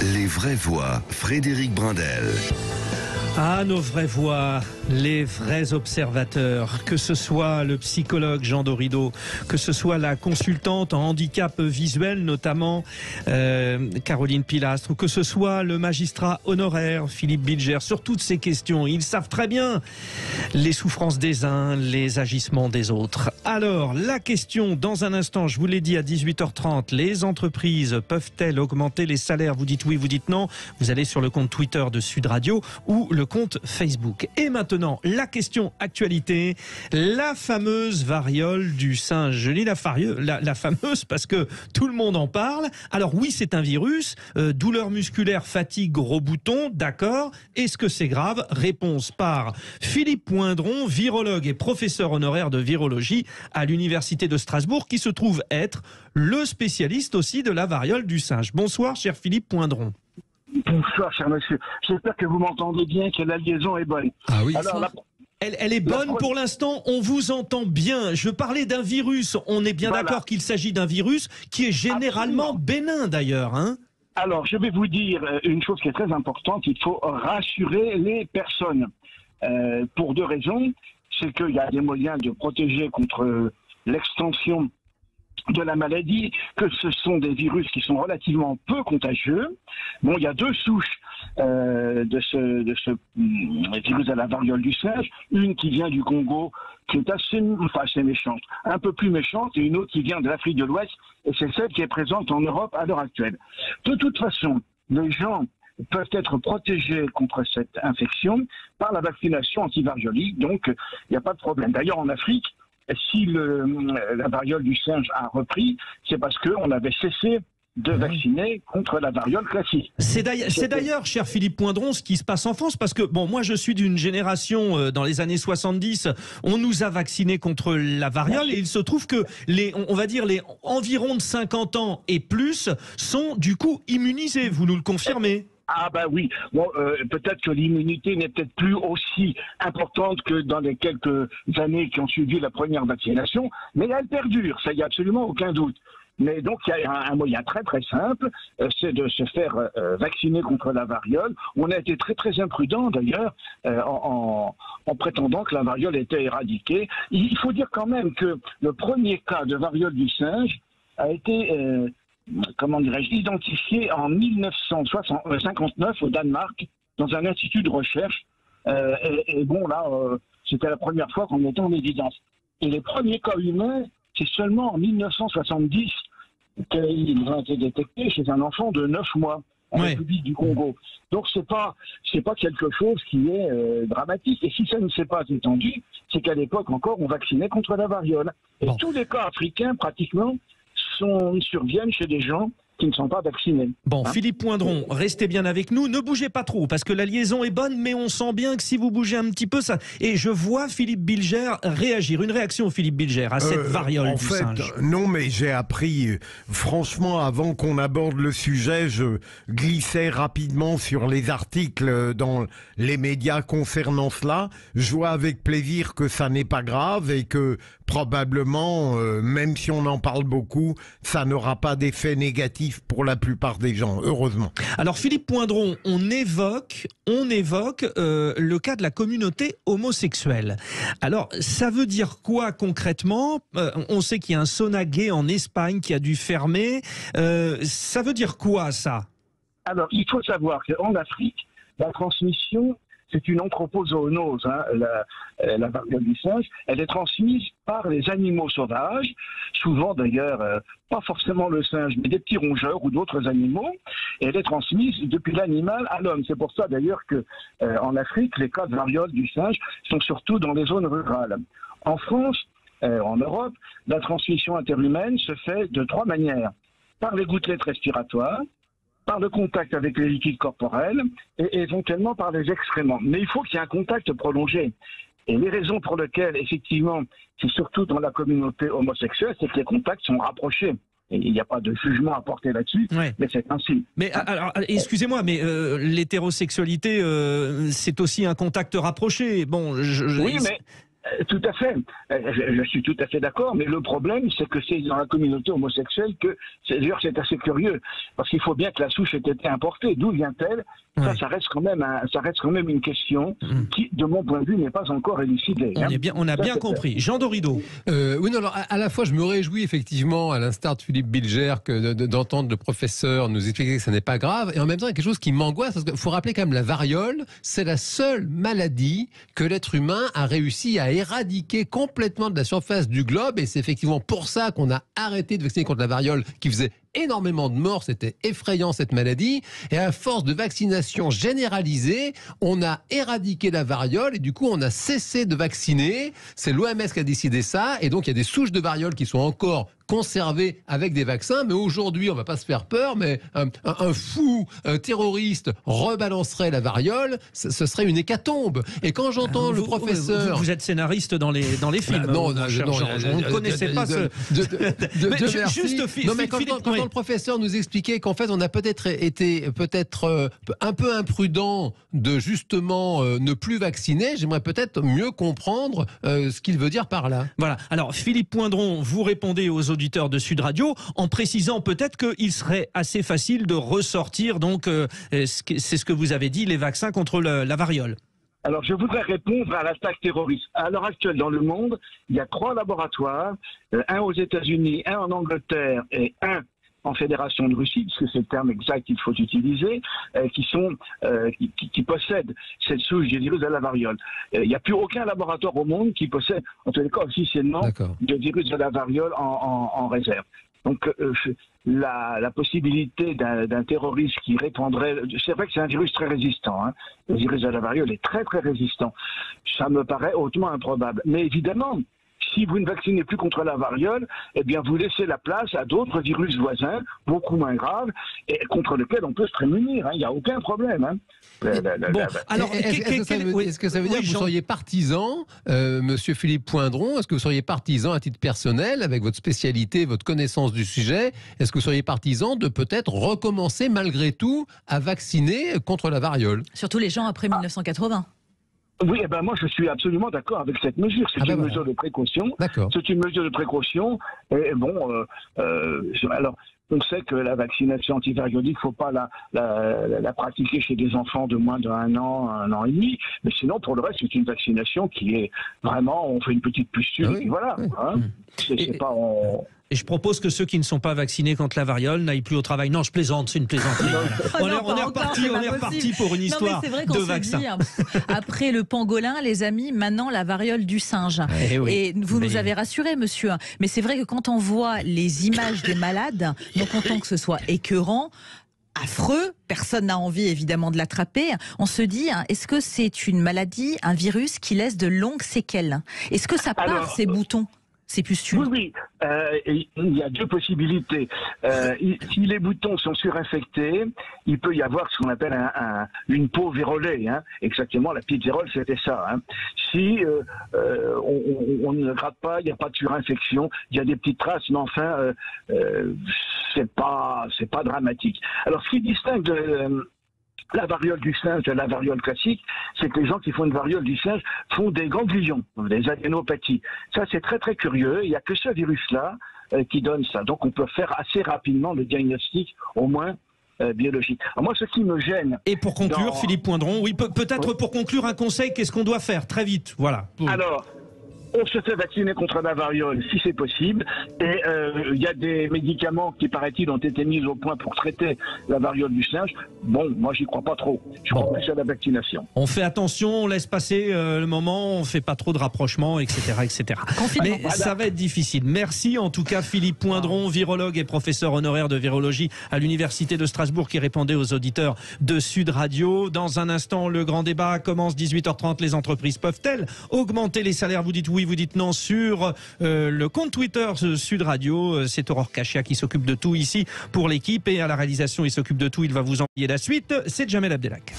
Les vraies voix, Frédéric Brindel. Ah, nos vraies voix, les vrais observateurs, que ce soit le psychologue Jean Dorido, que ce soit la consultante en handicap visuel, notamment Caroline Pilastre, ou que ce soit le magistrat honoraire Philippe Bilger, sur toutes ces questions, ils savent très bien les souffrances des uns, les agissements des autres. Alors, la question, dans un instant, je vous l'ai dit à 18h30, les entreprises peuvent-elles augmenter les salaires? Vous dites oui, vous dites non, vous allez sur le compte Twitter de Sud Radio ou le compte Facebook. Et maintenant, la question actualité, la fameuse variole du singe. Je dis la fameuse parce que tout le monde en parle. Alors oui, c'est un virus, douleur musculaire, fatigue, gros boutons, d'accord. Est-ce que c'est grave? Réponse par Philippe Poindron, virologue et professeur honoraire de virologie à l'Université de Strasbourg, qui se trouve être le spécialiste aussi de la variole du singe. Bonsoir, cher Philippe Poindron. Bonsoir, cher monsieur. J'espère que vous m'entendez bien, que la liaison est bonne. Ah oui. Alors, Elle est bonne pour l'instant, on vous entend bien. Je parlais d'un virus, on est bien d'accord qu'il s'agit d'un virus qui est généralement bénin d'ailleurs, hein? Alors, je vais vous dire une chose qui est très importante, il faut rassurer les personnes. Pour deux raisons, c'est qu'il y a des moyens de protéger contre l'extension de la maladie, que ce sont des virus qui sont relativement peu contagieux. Bon, il y a deux souches de ce virus à la variole du singe, une qui vient du Congo, qui est assez méchante, un peu plus méchante, et une autre qui vient de l'Afrique de l'Ouest, et c'est celle qui est présente en Europe à l'heure actuelle. De toute façon, les gens peuvent être protégés contre cette infection par la vaccination antivariolique, donc il n'y a pas de problème. D'ailleurs, en Afrique, si la variole du singe a repris, c'est parce qu'on avait cessé de vacciner contre la variole classique. C'est d'ailleurs, cher Philippe Poindron, ce qui se passe en France, parce que, bon, moi je suis d'une génération, dans les années 70, on nous a vaccinés contre la variole, et il se trouve que on va dire les environs de 50 ans et plus sont du coup immunisés, vous nous le confirmez? Ah ben oui, bon, peut-être que l'immunité n'est peut-être plus aussi importante que dans les quelques années qui ont suivi la première vaccination, mais elle perdure, ça y a absolument aucun doute. Mais donc il y a un moyen très très simple, c'est de se faire vacciner contre la variole. On a été très très imprudent d'ailleurs en prétendant que la variole était éradiquée. Il faut dire quand même que le premier cas de variole du singe a été identifié en 1959 au Danemark, dans un institut de recherche. Et bon, là, c'était la première fois qu'on était en évidence. Et les premiers cas humains, c'est seulement en 1970 qu'ils ont été détectés chez un enfant de 9 mois en République du Congo. Donc c'est pas quelque chose qui est dramatique. Et si ça ne s'est pas étendu, c'est qu'à l'époque encore, on vaccinait contre la variole. Et tous les cas africains, pratiquement, surviennent chez des gens qui ne sont pas vaccinés. Bon, Philippe Poindron, restez bien avec nous. Ne bougez pas trop, parce que la liaison est bonne, mais on sent bien que si vous bougez un petit peu, ça... Et je vois Philippe Bilger réagir. Une réaction, Philippe Bilger, à cette variole du singe. Non, mais j'ai appris, franchement, avant qu'on aborde le sujet, je glissais rapidement sur les articles dans les médias concernant cela. Je vois avec plaisir que ça n'est pas grave et que probablement, même si on en parle beaucoup, ça n'aura pas d'effet négatif pour la plupart des gens, heureusement. Alors Philippe Poindron, on évoque le cas de la communauté homosexuelle. Alors ça veut dire quoi concrètement? On sait qu'il y a un sauna gay en Espagne qui a dû fermer. Ça veut dire quoi ça? Alors il faut savoir qu'en Afrique, la transmission, c'est une anthropozoonose, hein, la variole du singe. Elle est transmise par les animaux sauvages, souvent d'ailleurs, pas forcément le singe, mais des petits rongeurs ou d'autres animaux. Et elle est transmise depuis l'animal à l'homme. C'est pour ça d'ailleurs que en Afrique, les cas de variole du singe sont surtout dans les zones rurales. En France, en Europe, la transmission interhumaine se fait de trois manières. Par les gouttelettes respiratoires, par le contact avec les liquides corporels et éventuellement par les excréments. Mais il faut qu'il y ait un contact prolongé. Et les raisons pour lesquelles, effectivement, c'est surtout dans la communauté homosexuelle, c'est que les contacts sont rapprochés. Et il n'y a pas de jugement à porter là-dessus, mais c'est ainsi. Mais alors, excusez-moi, mais l'hétérosexualité, c'est aussi un contact rapproché. Bon, oui, mais Tout à fait. Je suis tout à fait d'accord, mais le problème, c'est que c'est dans la communauté homosexuelle que, d'ailleurs, c'est assez curieux, parce qu'il faut bien que la souche ait été importée. D'où vient-elle? Ouais. Ça reste quand même une question qui, de mon point de vue, n'est pas encore élucidée. On a bien compris. Jean Dorido. Oui, non, alors à la fois, je me réjouis effectivement, à l'instar de Philippe Bilger, d'entendre le professeur nous expliquer que ça n'est pas grave, et en même temps, il y a quelque chose qui m'angoisse, parce qu'il faut rappeler quand même la variole, c'est la seule maladie que l'être humain a réussi à éradiquer complètement de la surface du globe, et c'est effectivement pour ça qu'on a arrêté de vacciner contre la variole, qui faisait énormément de morts, c'était effrayant cette maladie, et à force de vaccination généralisée, on a éradiqué la variole et du coup on a cessé de vacciner. C'est l'OMS qui a décidé ça, et donc il y a des souches de variole qui sont encore conservées avec des vaccins, mais aujourd'hui on va pas se faire peur, mais un fou terroriste rebalancerait la variole, ce serait une hécatombe. Et quand j'entends le professeur... Vous êtes scénariste dans les films. Non, on ne connaissait pas ce... Quand le professeur nous expliquait qu'en fait on a peut-être été un peu imprudent de justement ne plus vacciner, j'aimerais peut-être mieux comprendre ce qu'il veut dire par là. Voilà. Alors Philippe Poindron, vous répondez aux auditeurs de Sud Radio en précisant peut-être qu'il serait assez facile de ressortir, donc c'est ce que vous avez dit, les vaccins contre la variole. Alors, je voudrais répondre à l'attaque terroriste. À l'heure actuelle, dans le monde, il y a 3 laboratoires, un aux États-Unis, un en Angleterre et un en Fédération de Russie, puisque c'est le terme exact qu'il faut utiliser, qui possèdent cette souche du virus de la variole. Il n'y a plus aucun laboratoire au monde qui possède, en tous les cas officiellement, le virus de la variole en réserve. Donc, la possibilité d'un terroriste qui répandrait... C'est vrai que c'est un virus très résistant. Hein. Le virus de la variole est très, très résistant. Ça me paraît hautement improbable. Mais évidemment, si vous ne vaccinez plus contre la variole, eh bien, vous laissez la place à d'autres virus voisins, beaucoup moins graves, et contre lesquels on peut se prémunir. Il n'y a aucun problème. Hein. Alors, est-ce que ça veut dire que vous seriez partisan, monsieur Philippe Poindron, est-ce que vous seriez partisan à titre personnel, avec votre spécialité, votre connaissance du sujet, est-ce que vous seriez partisan de peut-être recommencer malgré tout à vacciner contre la variole? Surtout les gens après 1980. Oui, moi je suis absolument d'accord avec cette mesure. C'est une mesure de précaution. C'est une mesure de précaution. Et bon, alors on sait que la vaccination antivariolique, il ne faut pas la pratiquer chez des enfants de moins d'1 an, 1 an et demi. Mais sinon, pour le reste, c'est une vaccination qui est vraiment, on fait une petite pustule et puis voilà. Hein. C'est pas Et je propose que ceux qui ne sont pas vaccinés contre la variole n'aillent plus au travail. Non, je plaisante, c'est une plaisanterie. On est reparti pour une histoire de vaccin. Dit, après le pangolin, les amis, maintenant la variole du singe. Et vous nous avez rassuré, monsieur. Mais c'est vrai que quand on voit les images des malades, non content que ce soit écœurant, affreux, personne n'a envie évidemment de l'attraper, on se dit, est-ce que c'est une maladie, un virus qui laisse de longues séquelles? Est-ce que ça part, ces boutons? Ces pustules. Oui, il y a 2 possibilités. Si les boutons sont surinfectés, il peut y avoir ce qu'on appelle une peau vérolée. Hein. Exactement, la petite vérole, c'était ça. Hein. Si on ne gratte pas, il n'y a pas de surinfection, il y a des petites traces, mais enfin, c'est pas dramatique. Alors, ce qui distingue la variole du singe de la variole classique, c'est que les gens qui font une variole du singe font des ganglions, des adénopathies. Ça, c'est très très curieux. Il n'y a que ce virus-là qui donne ça. Donc, on peut faire assez rapidement le diagnostic, au moins biologique. Alors moi, ce qui me gêne... Et pour conclure, Philippe Poindron, oui, peut-être pour conclure un conseil, qu'est-ce qu'on doit faire très vite? Voilà. Alors... on se fait vacciner contre la variole si c'est possible, et il y a des médicaments qui, paraît-il, ont été mis au point pour traiter la variole du singe. Bon, moi j'y crois pas trop, je crois plus à la vaccination. On fait attention, on laisse passer le moment, on fait pas trop de rapprochements, etc. etc. Mais ça va être difficile. Merci en tout cas Philippe Poindron, virologue et professeur honoraire de virologie à l'Université de Strasbourg, qui répondait aux auditeurs de Sud Radio. Dans un instant, le grand débat commence, 18h30, les entreprises peuvent-elles augmenter les salaires? Vous dites oui, vous dites non sur le compte Twitter Sud Radio. C'est Aurore Cachia qui s'occupe de tout ici pour l'équipe, et à la réalisation il s'occupe de tout, il va vous envoyer la suite. C'est Jamel Abdelak.